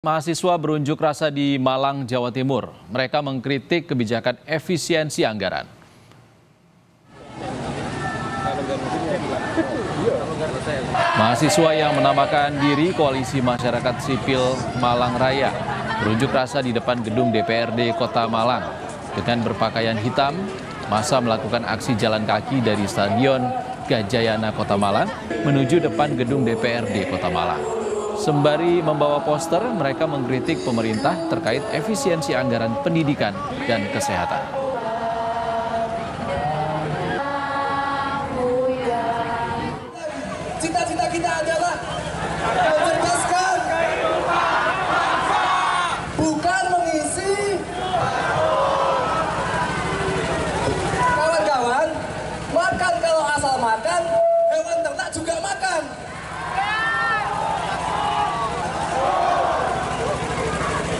Mahasiswa berunjuk rasa di Malang, Jawa Timur. Mereka mengkritik kebijakan efisiensi anggaran. Mahasiswa yang menamakan diri Koalisi Masyarakat Sipil Malang Raya berunjuk rasa di depan gedung DPRD Kota Malang. Dengan berpakaian hitam, massa melakukan aksi jalan kaki dari Stadion Gajayana Kota Malang menuju depan gedung DPRD Kota Malang. Sembari membawa poster, mereka mengkritik pemerintah terkait efisiensi anggaran pendidikan dan kesehatan. Cita-cita kita adalah mencerdaskan, bukan mengisi. Kawan-kawan, makan kalau asal makan, hewan ternak juga makan.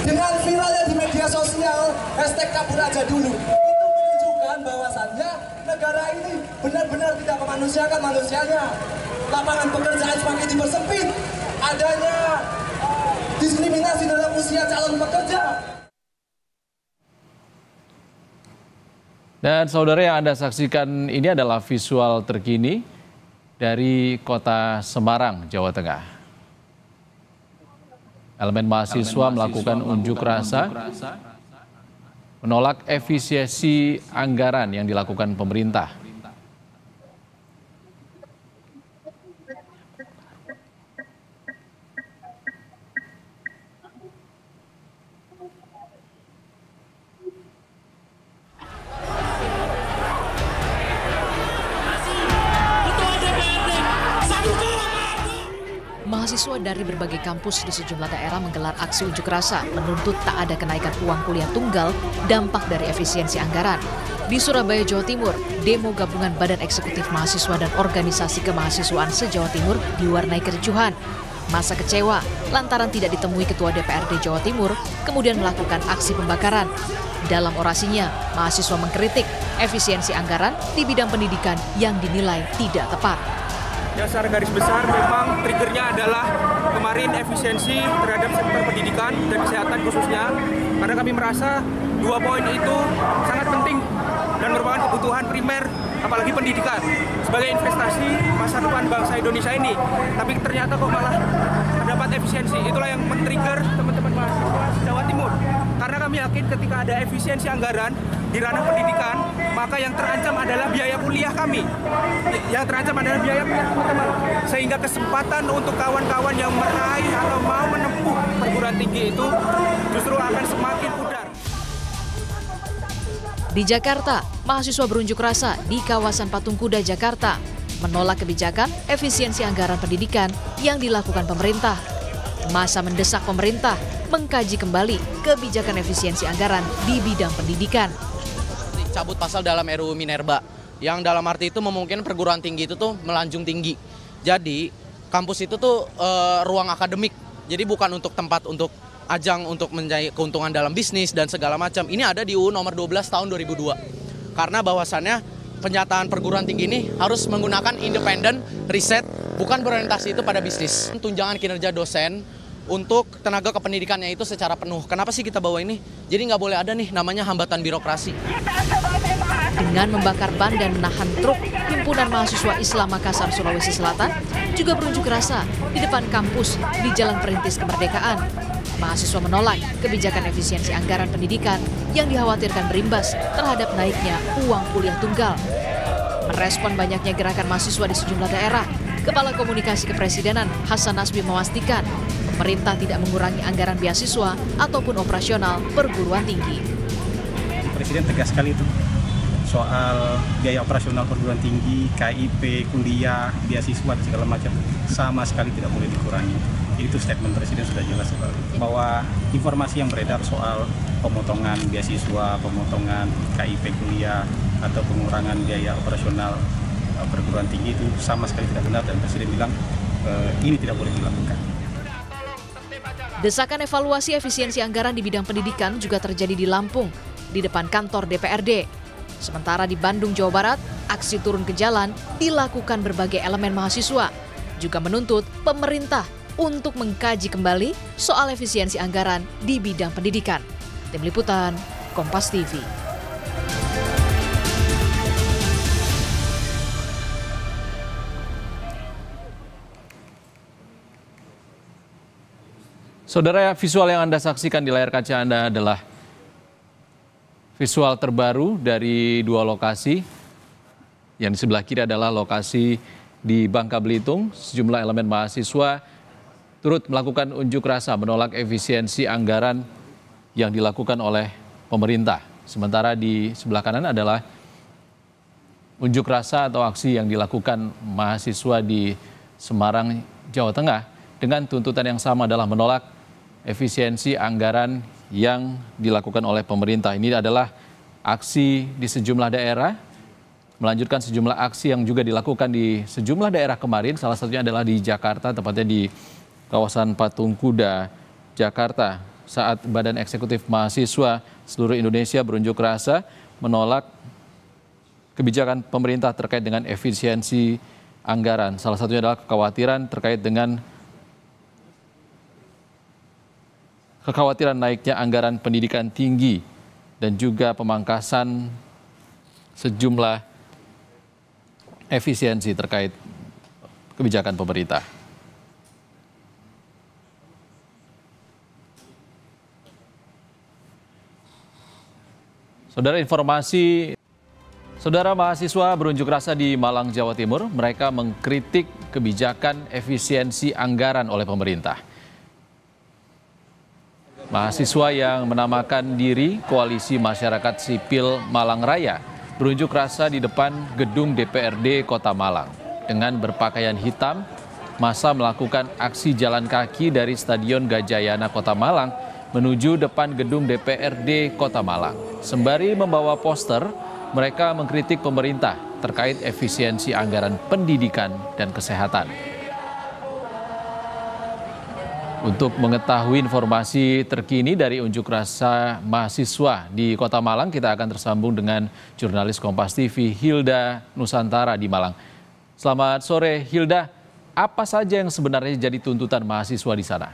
Dengan viralnya di media sosial, #kabur aja dulu, itu menunjukkan bahwasannya negara ini benar-benar tidak memanusiakan manusianya. Lapangan pekerjaan semakin dipersempit, adanya diskriminasi dalam usia calon pekerja. Dan saudara, yang Anda saksikan ini adalah visual terkini dari Kota Semarang, Jawa Tengah. Elemen mahasiswa melakukan unjuk rasa menolak efisiensi anggaran yang dilakukan pemerintah. Mahasiswa dari berbagai kampus di sejumlah daerah menggelar aksi unjuk rasa menuntut tak ada kenaikan uang kuliah tunggal dampak dari efisiensi anggaran. Di Surabaya, Jawa Timur, demo gabungan Badan Eksekutif Mahasiswa dan Organisasi Kemahasiswaan se-Jawa Timur diwarnai kericuhan. Massa kecewa lantaran tidak ditemui Ketua DPRD Jawa Timur, kemudian melakukan aksi pembakaran. Dalam orasinya, mahasiswa mengkritik efisiensi anggaran di bidang pendidikan yang dinilai tidak tepat. Ya, secara garis besar memang triggernya adalah kemarin efisiensi terhadap sektor pendidikan dan kesehatan khususnya, karena kami merasa 2 poin itu sangat penting dan merupakan kebutuhan primer, apalagi pendidikan sebagai investasi masa depan bangsa Indonesia ini. Tapi ternyata kok malah terdapat efisiensi. Itulah yang men-trigger teman-teman mahasiswa Jawa Timur, karena kami yakin ketika ada efisiensi anggaran di ranah pendidikan, maka yang terancam adalah biaya kuliah kami. Yang terancam adalah biaya kuliah teman-teman. Sehingga kesempatan untuk kawan-kawan yang meraih atau mau menempuh perguruan tinggi itu justru akan semakin pudar. Di Jakarta, mahasiswa berunjuk rasa di kawasan Patung Kuda, Jakarta, menolak kebijakan efisiensi anggaran pendidikan yang dilakukan pemerintah. Massa mendesak pemerintah mengkaji kembali kebijakan efisiensi anggaran di bidang pendidikan. Cabut pasal dalam RUU Minerba, yang dalam arti itu memungkinkan perguruan tinggi itu tuh melanjung tinggi. Jadi kampus itu tuh ruang akademik, jadi bukan untuk tempat untuk ajang untuk mencari keuntungan dalam bisnis dan segala macam. Ini ada di UU nomor 12 tahun 2002. Karena bahwasannya penyataan perguruan tinggi ini harus menggunakan independen riset, bukan berorientasi itu pada bisnis. Tunjangan kinerja dosen untuk tenaga kependidikannya itu secara penuh. Kenapa sih kita bawa ini? Jadi nggak boleh ada nih namanya hambatan birokrasi. Dengan membakar ban dan menahan truk, Himpunan Mahasiswa Islam Makassar, Sulawesi Selatan juga berunjuk rasa di depan kampus di Jalan Perintis Kemerdekaan. Mahasiswa menolak kebijakan efisiensi anggaran pendidikan yang dikhawatirkan berimbas terhadap naiknya uang kuliah tunggal. Merespon banyaknya gerakan mahasiswa di sejumlah daerah, Kepala Komunikasi Kepresidenan Hasan Nasbi memastikan pemerintah tidak mengurangi anggaran beasiswa ataupun operasional perguruan tinggi. Presiden tegas sekali itu soal biaya operasional perguruan tinggi, KIP, kuliah, beasiswa dan segala macam sama sekali tidak boleh dikurangi. Jadi itu statement Presiden sudah jelas bahwa informasi yang beredar soal pemotongan beasiswa, pemotongan KIP kuliah atau pengurangan biaya operasional perguruan tinggi itu sama sekali tidak benar, dan Presiden bilang ini tidak boleh dilakukan. Desakan evaluasi efisiensi anggaran di bidang pendidikan juga terjadi di Lampung, di depan kantor DPRD. Sementara di Bandung, Jawa Barat, aksi turun ke jalan dilakukan berbagai elemen mahasiswa, juga menuntut pemerintah untuk mengkaji kembali soal efisiensi anggaran di bidang pendidikan. Tim Liputan, Kompas TV. Saudara, visual yang Anda saksikan di layar kaca Anda adalah visual terbaru dari dua lokasi. Yang di sebelah kiri adalah lokasi di Bangka Belitung. Sejumlah elemen mahasiswa turut melakukan unjuk rasa menolak efisiensi anggaran yang dilakukan oleh pemerintah. Sementara di sebelah kanan adalah unjuk rasa atau aksi yang dilakukan mahasiswa di Semarang, Jawa Tengah dengan tuntutan yang sama adalah menolak efisiensi anggaran yang dilakukan oleh pemerintah. Ini adalah aksi di sejumlah daerah, melanjutkan sejumlah aksi yang juga dilakukan di sejumlah daerah kemarin. Salah satunya adalah di Jakarta, tepatnya di kawasan Patung Kuda, Jakarta. Saat Badan Eksekutif Mahasiswa seluruh Indonesia berunjuk rasa menolak kebijakan pemerintah terkait dengan efisiensi anggaran. Salah satunya adalah kekhawatiran terkait dengan naiknya anggaran pendidikan tinggi dan juga pemangkasan sejumlah efisiensi terkait kebijakan pemerintah. Saudara mahasiswa berunjuk rasa di Malang, Jawa Timur. Mereka mengkritik kebijakan efisiensi anggaran oleh pemerintah. Mahasiswa yang menamakan diri Koalisi Masyarakat Sipil Malang Raya berunjuk rasa di depan gedung DPRD Kota Malang. Dengan berpakaian hitam, massa melakukan aksi jalan kaki dari Stadion Gajayana Kota Malang menuju depan gedung DPRD Kota Malang. Sembari membawa poster, mereka mengkritik pemerintah terkait efisiensi anggaran pendidikan dan kesehatan. Untuk mengetahui informasi terkini dari unjuk rasa mahasiswa di Kota Malang, kita akan tersambung dengan jurnalis Kompas TV Hilda Nusantara di Malang. Selamat sore Hilda, apa saja yang sebenarnya jadi tuntutan mahasiswa di sana?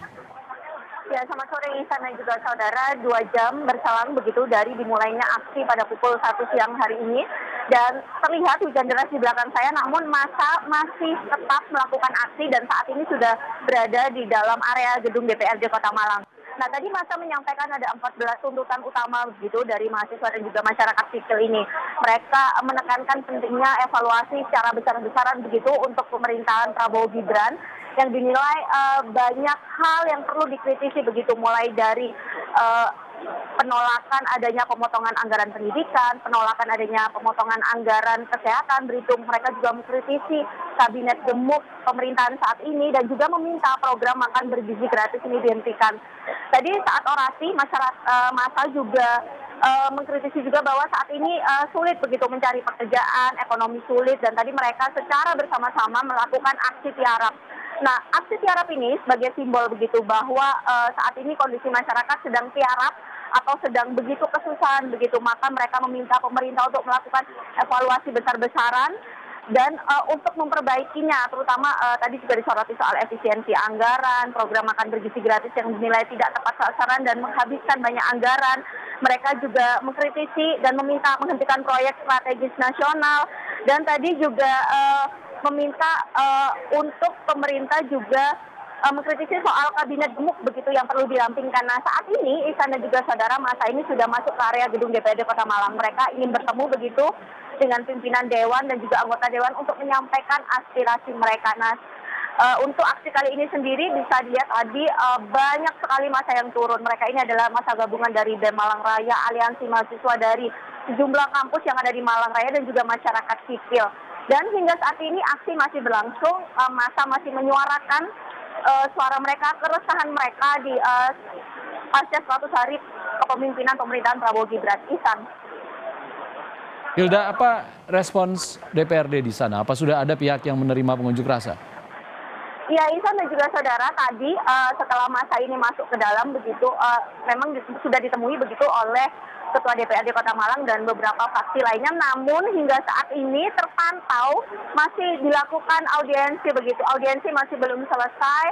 Ya, selamat sore Ihsan dan juga saudara. 2 jam berselang begitu dari dimulainya aksi pada pukul 1 siang hari ini. Dan terlihat hujan deras di belakang saya, namun massa masih tetap melakukan aksi dan saat ini sudah berada di dalam area gedung DPRD Kota Malang. Nah, tadi massa menyampaikan ada 14 tuntutan utama begitu dari mahasiswa dan juga masyarakat sipil ini. Mereka menekankan pentingnya evaluasi secara besar-besaran begitu untuk pemerintahan Prabowo Gibran yang dinilai banyak hal yang perlu dikritisi begitu, mulai dari penolakan adanya pemotongan anggaran pendidikan, penolakan adanya pemotongan anggaran kesehatan, begitu mereka juga mengkritisi kabinet gemuk pemerintahan saat ini dan juga meminta program makan bergizi gratis ini dihentikan. Tadi saat orasi massa juga mengkritisi juga bahwa saat ini sulit begitu mencari pekerjaan, ekonomi sulit, dan tadi mereka secara bersama-sama melakukan aksi tiarap. Nah, aksi tiarap ini sebagai simbol begitu bahwa saat ini kondisi masyarakat sedang tiarap atau sedang begitu kesusahan begitu, maka mereka meminta pemerintah untuk melakukan evaluasi besar-besaran dan untuk memperbaikinya, terutama tadi juga disoroti soal efisiensi anggaran, program makan bergizi gratis yang dinilai tidak tepat sasaran dan menghabiskan banyak anggaran. Mereka juga mengkritisi dan meminta menghentikan proyek strategis nasional, dan tadi juga meminta untuk pemerintah juga mengkritisi soal kabinet gemuk begitu yang perlu dirampingkan. Nah, saat ini Ihsan dan juga saudara, massa ini sudah masuk ke area gedung DPRD Kota Malang. Mereka ingin bertemu begitu dengan pimpinan dewan dan juga anggota dewan untuk menyampaikan aspirasi mereka. Nah, untuk aksi kali ini sendiri bisa dilihat tadi banyak sekali massa yang turun. Mereka ini adalah massa gabungan dari BEM Malang Raya, aliansi mahasiswa dari sejumlah kampus yang ada di Malang Raya dan juga masyarakat sipil. Dan hingga saat ini aksi masih berlangsung, massa masih menyuarakan suara mereka, keresahan mereka di pasca 100 hari kepemimpinan pemerintahan Prabowo Gibran. Ihsan. Hilda, apa respons DPRD di sana? Apa sudah ada pihak yang menerima pengunjuk rasa? Ya, Ihsan dan juga saudara, tadi setelah massa ini masuk ke dalam begitu, memang sudah ditemui begitu oleh Ketua DPRD Kota Malang dan beberapa fraksi lainnya, namun hingga saat ini terpantau masih dilakukan audiensi begitu. Audiensi masih belum selesai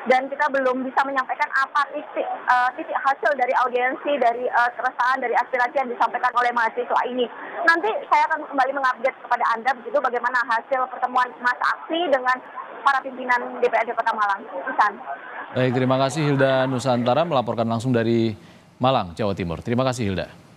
dan kita belum bisa menyampaikan apa titik hasil dari audiensi, dari keresahan, dari aspirasi yang disampaikan oleh mahasiswa ini. Nanti saya akan kembali mengupdate kepada Anda begitu bagaimana hasil pertemuan masa aksi dengan para pimpinan DPRD Kota Malang. Isan. Baik, terima kasih Hilda Nusantara melaporkan langsung dari Malang, Jawa Timur. Terima kasih Hilda.